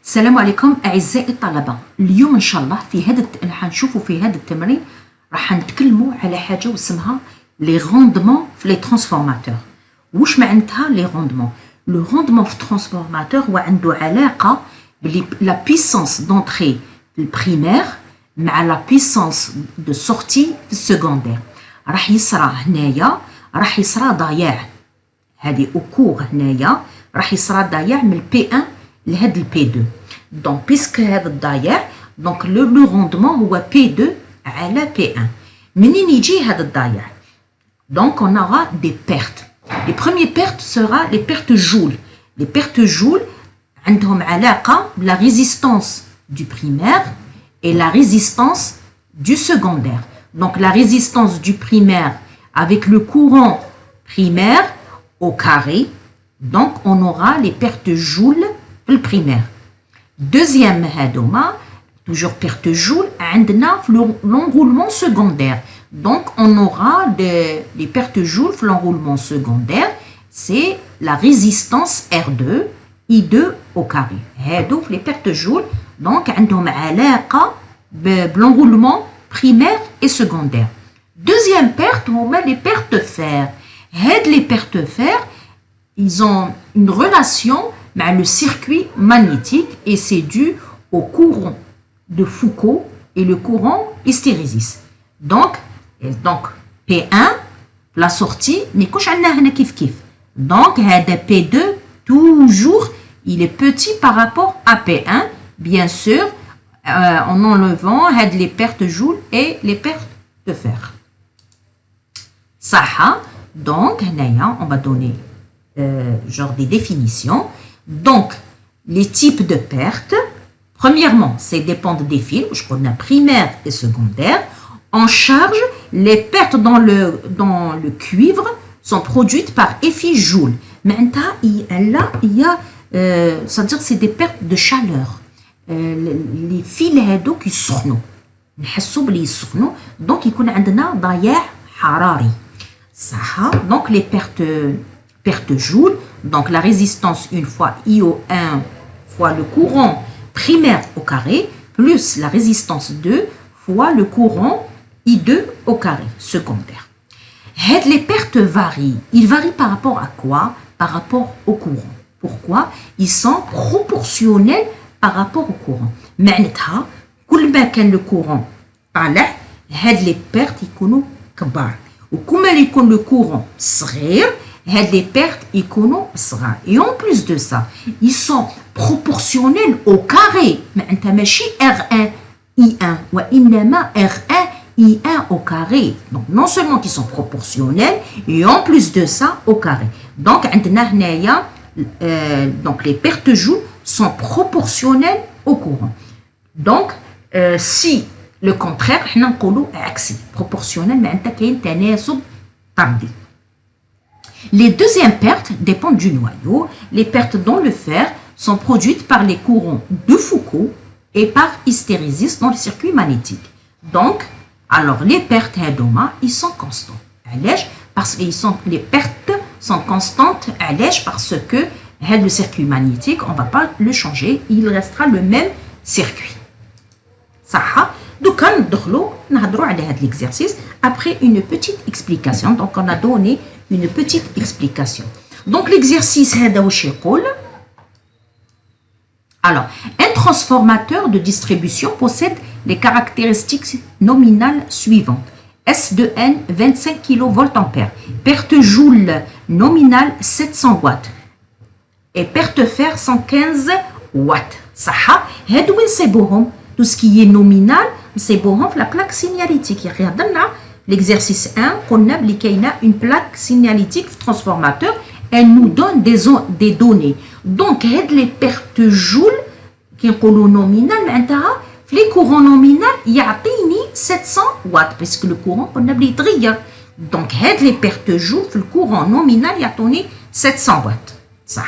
السلام عليكم أعزائي الطلبة. اليوم إن شاء الله راح نشوفوا في هذا التمرين راح نتكلموا على حاجة اسمها لي روندمون في لي ترانسفورماتور. واش معناتها لي روندمون؟ لو روندمون في الترانسفورماتور هو عنده علاقة بلا بيسانس دونتري في البريمير مع لا بيسانس دو سورتي في السكوندير. راح يصرى هنايا راح يصرى ضياع هذه أكور هنايا راح يصرى ضياع من البي 1 لهاد البي 2. دونك بيسك هذا الضياع دونك لو روندمون هو بي 2 على بي 1. منين يجي هذا الضياع؟ دونك on aura des pertes. Les premières pertes sera les pertes Joule. Les pertes Joule عندهم علاقة بلا résistance du primaire et la résistance du secondaire. Donc la résistance du primaire avec le courant primaire au carré. Donc on aura les pertes Joule le primaire. Deuxième هادوما toujours perte Joule عندنا l'enroulement secondaire. Donc on aura des pertes Joule في l'enroulement secondaire. C'est la résistance R2 I2 au carré. هادو في les pertes Joule donc عندهم علاقة بالenroulement primaire et secondaire. Deuxième perte هما les pertes fer. هاد les pertes fer ils ont une relation avec le circuit magnétique et c'est dû au courant de Foucault et le courant hystérésis. Donc P1, la sortie, n'est pas kif kif. Donc P2, toujours, il est petit par rapport à P1, bien sûr, en enlevant les pertes Joule et les pertes de fer. Ça, donc, on va donner genre des définitions. Donc, les types de pertes, premièrement, c'est dépendent des fils, je connais primaire et secondaire. En charge, les pertes dans le cuivre sont produites par effet Joule. Maintenant, là, il y a, c'est-à-dire c'est des pertes de chaleur. Les fils qui sont donc il y a un ضياع حراري. Donc les pertes Joule, donc la résistance une fois IO1 fois le courant primaire au carré plus la résistance 2 fois le courant I2 au carré secondaire. Les pertes varient. Ils varient par rapport à quoi? Par rapport au courant. Pourquoi? Ils sont proportionnels par rapport au courant. معناتها كل ما كان le courant طالع هاد les pertes يكونوا كبار وكل ما يكون le courant صغير les pertes يكونوا صغار. Et en plus de ça, ils sont proportionnels au carré. معناتها ماشي R1 I1 وإنما R1 I1 au carré. Donc non seulement qu'ils sont proportionnels et en plus de ça au carré. Donc عندنا هنايا donc les pertes Joule sont proportionnelles au courant. Donc si le contraire حنا نقولوا عكسي proportionnel معناتها كاين تناسب طردي. Les deuxièmes pertes dépendent du noyau. Les pertes dans le fer sont produites par les courants de Foucault et par hystérésis dans le circuit magnétique. Donc, alors les pertes ils sont constants. Parce que les pertes sont constantes parce que le circuit magnétique, on ne va pas le changer, il restera le même circuit. Ça, donc on a l'exercice après une petite explication. Donc on a donné une petite explication. Donc l'exercice alors, un transformateur de distribution possède les caractéristiques nominales suivantes. S de N 25 kVA, perte Joule nominale 700 watts et perte fer 115 watts. Ça, tout ce qui est nominal, c'est la plaque signalétique. L'exercice 1, qu'on a une plaque signalétique transformateur, elle nous donne des données. Donc, les pertes Joule, qui sont nominales, les courants nominaux, il y a 700 watts, parce que le courant, on a l'hydrien. Donc, les pertes Joule, le courant nominal, il y a 700 watts. Ça.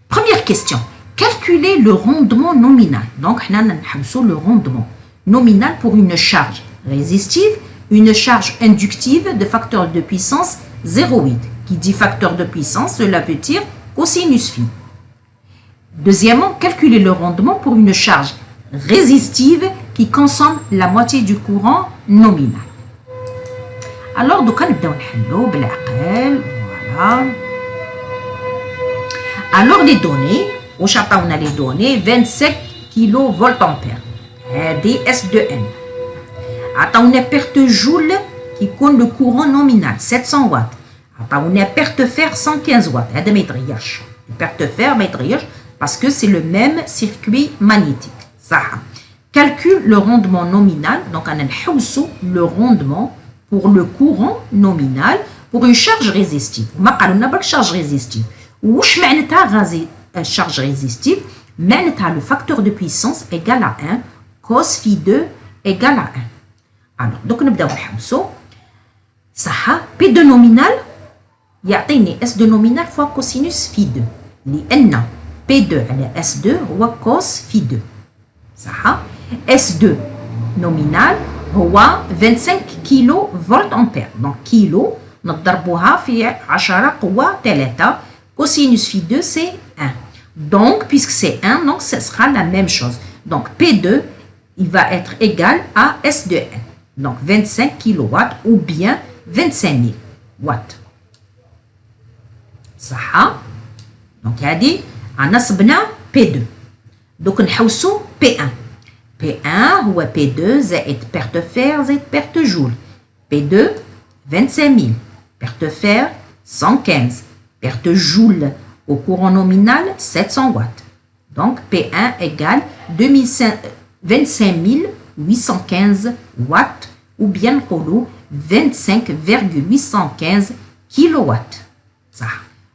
Première question. Calculer le rendement nominal. Donc, on a le rendement nominal pour une charge résistive, une charge inductive de facteur de puissance 0,8. Qui dit facteur de puissance, cela veut dire cosinus phi. Deuxièmement, calculer le rendement pour une charge résistive qui consomme la moitié du courant nominal. Alors, donc, on va voilà. Alors, les données, au chapitre, on a les données 25 kVA. C'est S2N. On a perte joule qui compte le courant nominal, 700 watts. On a perte fer, 115 watts. C'est ما يتغيرش. Perte fer, ما يتغيرش parce que c'est le même circuit magnétique. Ça. Calcule le rendement nominal. Donc, on a le rendement pour le courant nominal pour une charge résistive. On a pas de charge résistive. Ouch معناتها charge résistive معناتها le facteur de puissance égal à 1 cos phi 2 égal à 1. Alors, donc نبداو نحوسو صح P2 nominal يعطيني S2 nominal fois cosinus phi 2 لأن P2 على S2 هو cos phi 2 صح S2 nominal هو 25 كيلو فولت أمبير دونك كيلو نضربوها في 10 قوة 3 cosinus phi 2 c'est 1 donc puisque c'est 1 donc ce sera la même chose donc P2 il va être égal à S2N donc 25 kW ou bien 25 000 watts صح donc هذه أنا صبنا P2 donc نحوسو P1 P1 هو P2 زائد perte fer زائد perte joule P2 25 000 perte fer 115 perte joule au courant nominal 700 watts donc P1 égale 25 815 watts ou bien نقولوا 25,815 kilowatts. Ça.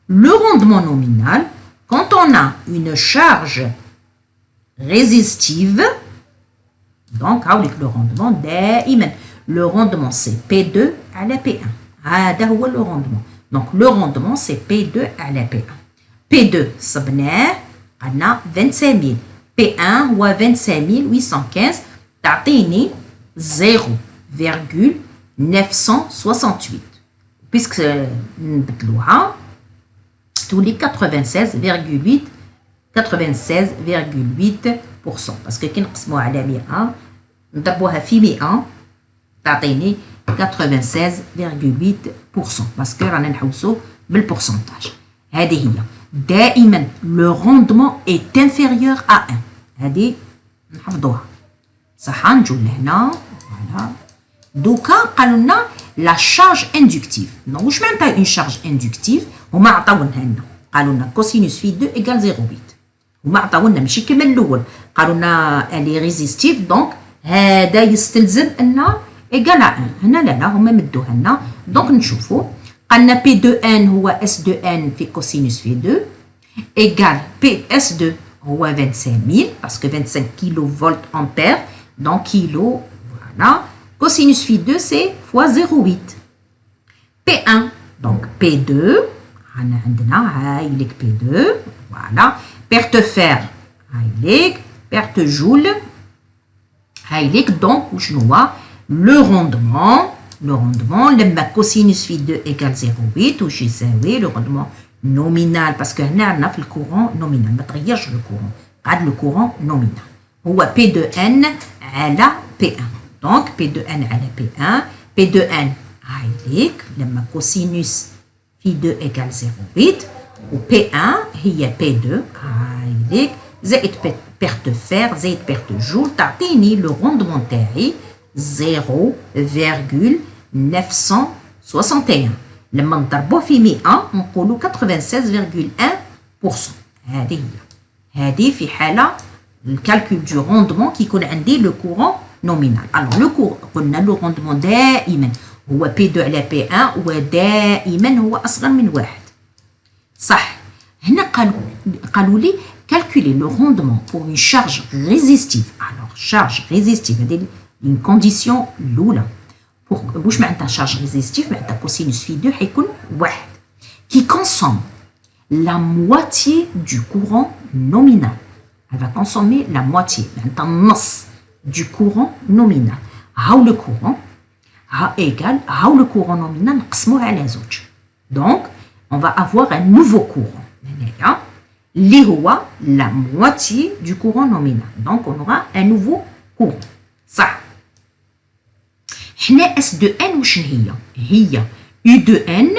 Le rendement nominal, quand on a une charge résistive, donc le rendement دائما le rendement c'est P2 à la P1. هذا هو le rendement. Donc le rendement c'est P2 à la P1. P2 صبناه قلنا 25 000 P1 هو 25 815 تعطيني 0,968 puisque نبدلوها تولي 96,8% parce que كي نقسموها على 100 نضربوها في 100 تعطيني 96,8% parce que رانا نحوسو بالبورسنتاج هذه هي دائما le rendement est inférieur à 1 هذه نحفظوها صح نجو لهنا فوالا دوكا قالوا لنا لا شارج اندكتيف دونك واش معناتها اون شارج اندكتيف هما عطاونا لنا قالوا لنا كوسينوس في 2 ايكال 0.8 هما عطاونا ماشي كما الاول قالوا لنا الي ريزيستيف دونك هذا يستلزم ان ايكال 1 هنا لا هما مدوها لنا دونك نشوفوا قالنا بي 2 ان هو اس 2 ان في كوسينوس في 2 ايكال بي اس 2 هو 25000 باسكو 25 كيلو فولت امبير دونك كيلو فوالا cosinus phi 2 c'est fois 0,8 P1 donc P2 عندنا هاي لك P2 voilà perte fer هاي لك perte joule هاي لك donc وشنو هو le rendement لما cosinus phi 2 égale 0,8 وش يساوي le rendement nominal parce que هنا عندنا في الكورون nominal ما تغيرش le courant قاعد le courant nominal هو P2N على P1 donc P2N على P1 P2N هايليك لما كوسينوس في 2 égale 0,8 و P1 هي P2 هايليك زائد perte fer زائد perte joule تعطيني لو روندمون تاعي 0,961 لما نضربوه في 100 نقولوا 96,1% هذه في حالة الكالكول دو روندمون كي يكون عندي لو كورون نومينال. Alors le cours قلنا لو روندمون دائما هو P2 على P1 ودائما هو أصغر من 1 صح. هنا قالوا لي calculer le rendement pour une charge résistive. Alors charge résistive هذه une condition الأولى. واش معناتها charge résistive؟ معناتها cosinus phi 2 حيكون 1 qui consomme la moitié du courant nominal. Elle va consommer la moitié معناتها النص du courant nominal. هاو le courant égale هاو le courant nominal نقسموه على زوج. Donc on va avoir un nouveau courant. هنايا اللي هو la moitié du courant nominal. Donc on aura un nouveau courant. صح. حنا S de N وشن هي U de N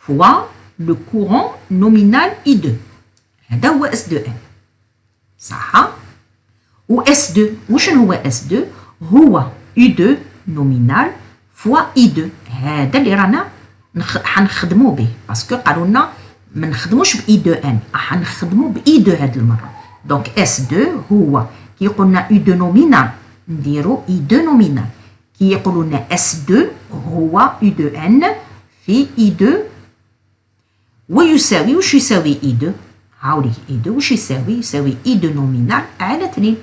fois le courant nominal I2. هذا هو S de N. صح. و S2 وشن هو S2 هو U2 nominal fois I2. هذا اللي رانا حنخدمو به باسكو قالوا لنا ما نخدموش ب I2N حنخدمو ب I2 هاد المره. دونك S2 هو كي يقولنا U2 nominal نديرو I2 nominal. كي يقولوا لنا S2 هو U2N في I2 ويساوي واش يساوي I2 هاوليك I2 واش يساوي يساوي I2 nominal على 2.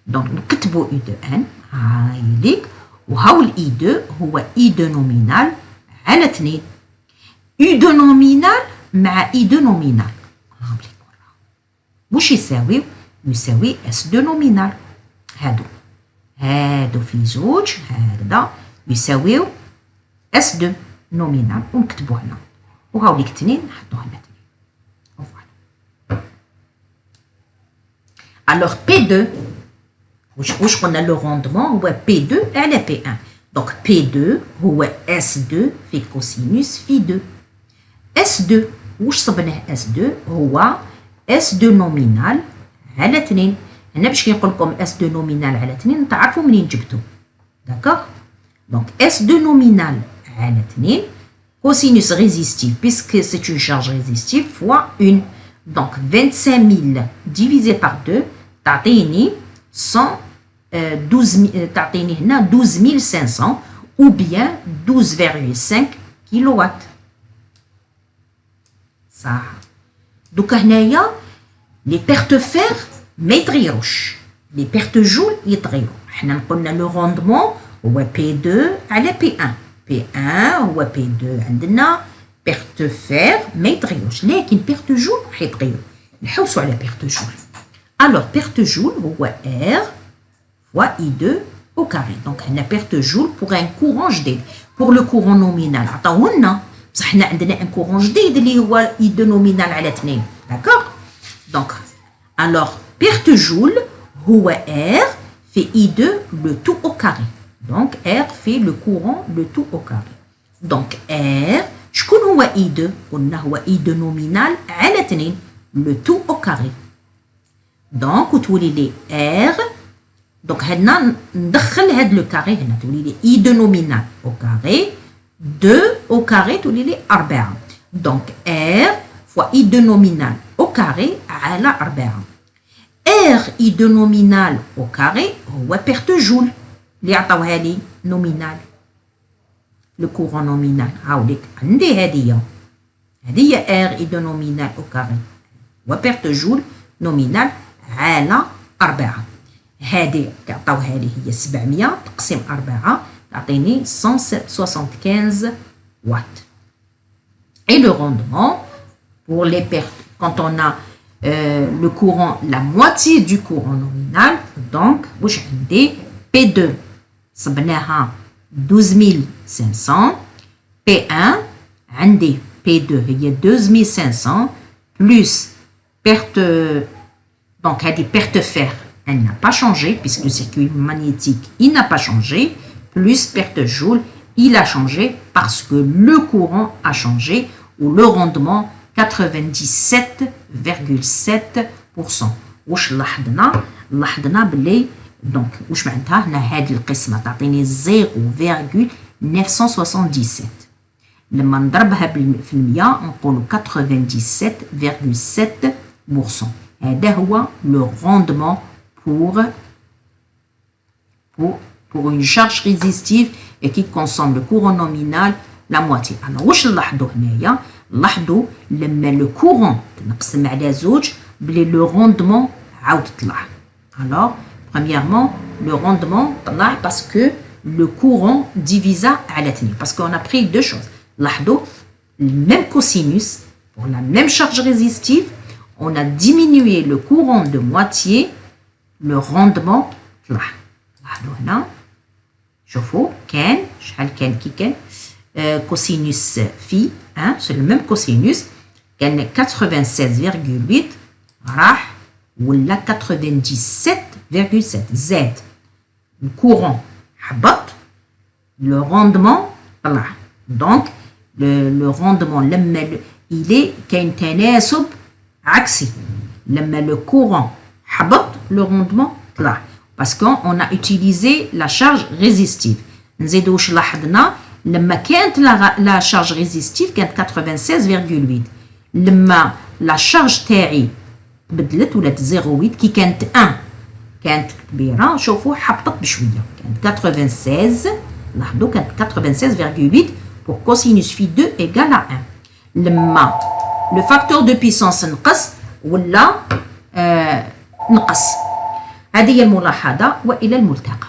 دونك نكتبو I2N هايليك وهاول I2 هو I2 nominal على 2. U2 nominal مع I2 nominal واش يساوي يساوي S2 nominal. هادو في زوج هكذا يساويو S2 nominal ونكتبو هنا وهاوليك 2 نحطو هنا 2. Alors P2 واش قلنا لو روندمون هو P2 على P1. دونك P2 هو S2 في كوسينوس في 2. S2 واش صبناه S2 هو S2 nominal على 2. هنا باش كنقول لكم S2 nominal على 2 تعرفوا منين جبتو. داكوغ. دونك S2 nominal على 2 cosinus résistif puisque c'est une charge résistive fois 1. Donc 25000 divisé par 2 تعطيني 12 تعطيني هنا 12500 ou bien 12,5 كيلووات. صح. دوكا هنايا لي بيرت فير ما يتغيروش لي بيرت جول يتغيروا. حنا قلنا لو روندمون هو P2 على P1. P1 هو P2 عندنا بيرت فير ما يتغيروش لكن بيرت جول راح يتغيروا. نحوسوا على بيرت جول. الوغ بيرت جول هو R fois I2 au carré. Donc هنا بيرت جول pour un courant جديد. pour le courant nominal عطاونا بصح حنا عندنا ان كورون جديد اللي هو I2 nominal على 2. داكوغ. دونك الوغ بيرت جول هو R في I2 le tout au carré. Donc R fait le courant le tout au carré. Donc R شكون هو I2 قلنا هو I2 nominal على 2 le tout au carré. دونك وتولي لي R دونك هنا ندخل هاد لو كاري هنا تولي لي I2 nominal au carré 2 au carré تولي لي 4. دونك R fois I2 nominal au carré على 4. R I2 nominal au carré هو بيرت جول اللي عطاوها لي nominal. لو كورون نومينال هاوليك عندي هادية R I2 nominal au carré هو بيرت جول nominal على 4. هذه عطاوها لي هي 700 تقسيم 4 تعطيني 175 watts. Et le rendement pour les pertes quand on a le courant la moitié du courant nominal donc واش عندي P2 صبناها 12500 P1 عندي P2 هي 2500 plus perte donc هذه perte fer elle n'a pas changé puisque le circuit magnétique il n'a pas changé plus perte joule il a changé parce que le courant a changé ou le rendement 97,7%. واش لاحظنا باللي دونك واش معناتها هنا هذه القسمه تعطيني 0,977 لما نضربها في المية نقولوا 97,7%. هذا هو لو روندمون pour une charge résistive et qui consomme le courant nominal la moitié. Alors واش نلاحظوا هنايا نلاحظوا لما لو كورون تنقسم على زوج بلي لو روندمون عاود طلع. Alors premièrement le rendement طلع parce que le courant divisa على 2 parce qu'on a pris deux choses. لاحظوا le même cosinus pour la même charge résistive on a diminué le courant de moitié le rendement طلع. لاحظوا هنا شوفوا كان شحال كان كي كان cosinus phi hein c'est le même cosinus كان 96,8 راح ولا 97,7 زاد. الكورون هبط، لو روندمون طلع. دونك لو روندمون لما كاين تناسب عكسي، لما لو كورون هبط لو روندمون طلع، باسكو اون ا utilisé لا شارج ريزيستيف. نزيدو واش لاحظنا، لما كانت لا شارج ريزيستيف كانت 96,8. لما لا شارج تاعي تبدلت ولات 0.8 كي كانت 1 كانت كبيره، شوفوا حبطت بشويه، كانت 96. لاحظوا كانت 96,8 pour cosinus phi 2 égale à 1. لما لو فاكتور دو بيسونس نقص ولا نقص. هذه هي الملاحظه، والى الملتقى.